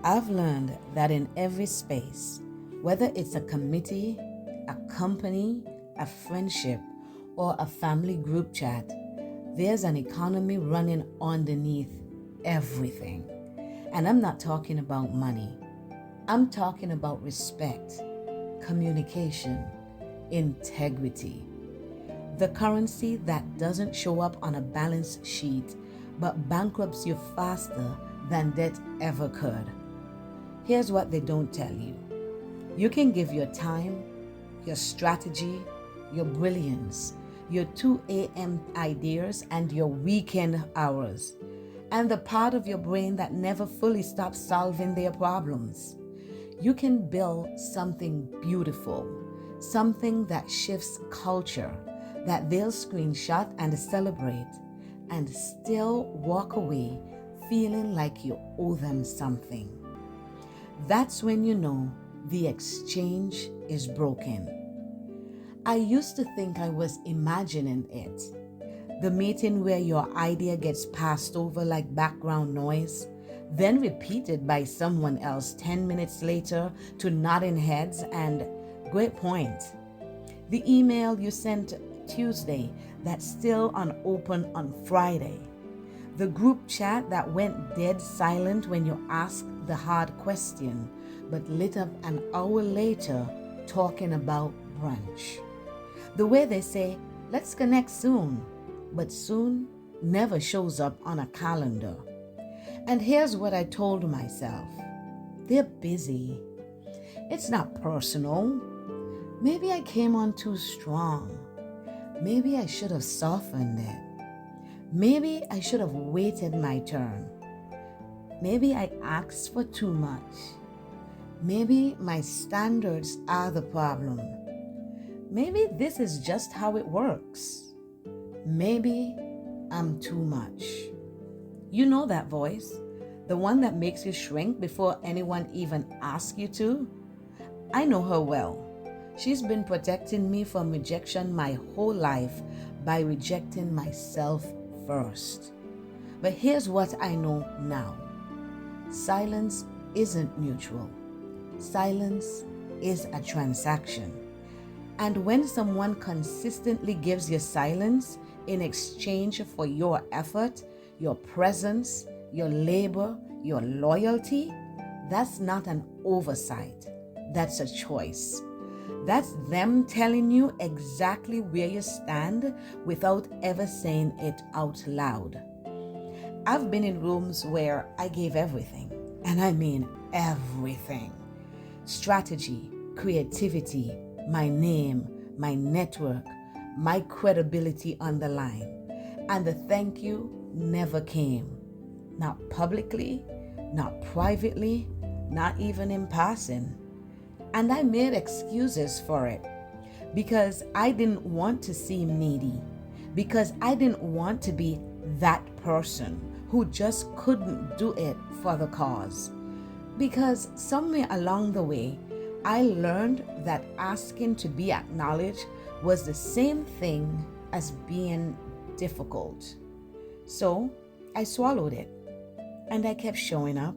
I've learned that in every space, whether it's a committee, a company, a friendship, or a family group chat, there's an economy running underneath everything. And I'm not talking about money. I'm talking about respect, communication, integrity. The currency that doesn't show up on a balance sheet but bankrupts you faster than debt ever could. Here's what they don't tell you. You can give your time, your strategy, your brilliance, your 2 a.m. ideas, and your weekend hours, and the part of your brain that never fully stops solving their problems. You can build something beautiful, something that shifts culture, that they'll screenshot and celebrate, and still walk away feeling like you owe them something. That's when you know the exchange is broken. I used to think I was imagining it. The meeting where your idea gets passed over like background noise, then repeated by someone else 10 minutes later to nodding heads and great point. The email you sent Tuesday that's still unopened on Friday. The group chat that went dead silent when you asked the hard question, but lit up an hour later talking about brunch. The way they say, let's connect soon, but soon never shows up on a calendar. And here's what I told myself. They're busy. It's not personal. Maybe I came on too strong. Maybe I should have softened it. Maybe I should have waited my turn. Maybe I asked for too much. Maybe my standards are the problem. Maybe this is just how it works. Maybe I'm too much. You know that voice, the one that makes you shrink before anyone even asks you to? I know her well. She's been protecting me from rejection my whole life by rejecting myself first. But here's what I know now. Silence isn't mutual. Silence is a transaction. And when someone consistently gives you silence in exchange for your effort, your presence, your labor, your loyalty, that's not an oversight. That's a choice. That's them telling you exactly where you stand without ever saying it out loud. I've been in rooms where I gave everything, and I mean everything. Strategy, creativity, my name, my network, my credibility on the line. And the thank you never came. Not publicly, not privately, not even in passing. And I made excuses for it because I didn't want to seem needy, because I didn't want to be that person who just couldn't do it for the cause. Because somewhere along the way, I learned that asking to be acknowledged was the same thing as being difficult. So I swallowed it and I kept showing up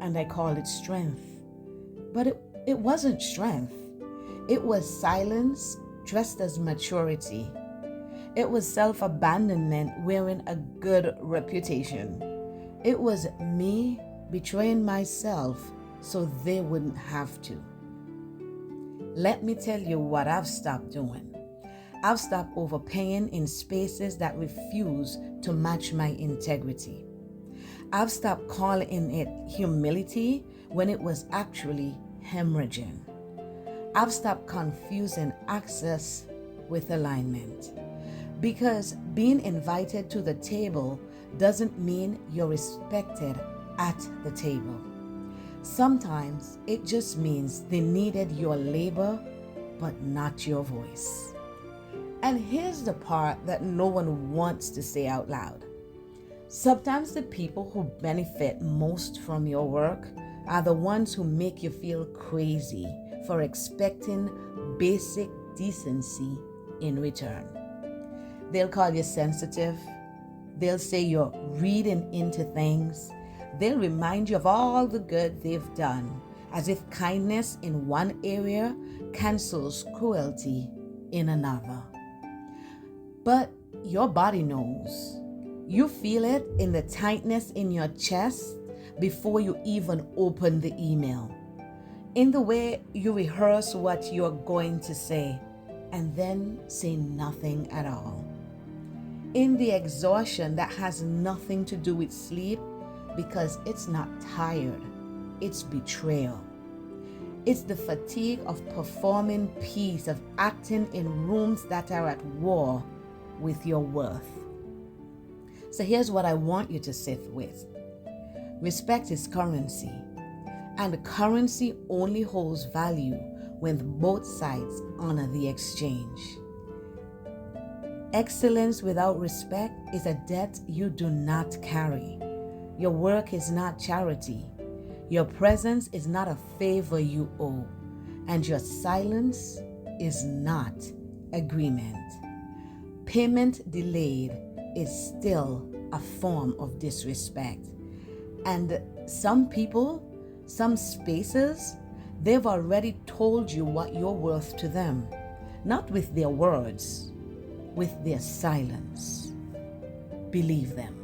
and I called it strength. But it wasn't strength. It was silence dressed as maturity. It was self-abandonment wearing a good reputation. It was me betraying myself so they wouldn't have to. Let me tell you what I've stopped doing. I've stopped overpaying in spaces that refuse to match my integrity. I've stopped calling it humility when it was actually hemorrhaging. I've stopped confusing access with alignment. Because being invited to the table doesn't mean you're respected at the table. Sometimes it just means they needed your labor, but not your voice. And here's the part that no one wants to say out loud. Sometimes the people who benefit most from your work are the ones who make you feel crazy for expecting basic decency in return. They'll call you sensitive. They'll say you're reading into things. They'll remind you of all the good they've done, as if kindness in one area cancels cruelty in another. But your body knows. You feel it in the tightness in your chest before you even open the email, in the way you rehearse what you're going to say and then say nothing at all, in the exhaustion that has nothing to do with sleep because it's not tired, it's betrayal. It's the fatigue of performing peace, of acting in rooms that are at war with your worth. So here's what I want you to sit with. Respect is currency, and currency only holds value when both sides honor the exchange. Excellence without respect is a debt you do not carry. Your work is not charity. Your presence is not a favor you owe, and your silence is not agreement. Payment delayed is still a form of disrespect. And some people, some spaces, they've already told you what you're worth to them, not with their words, with their silence. Believe them.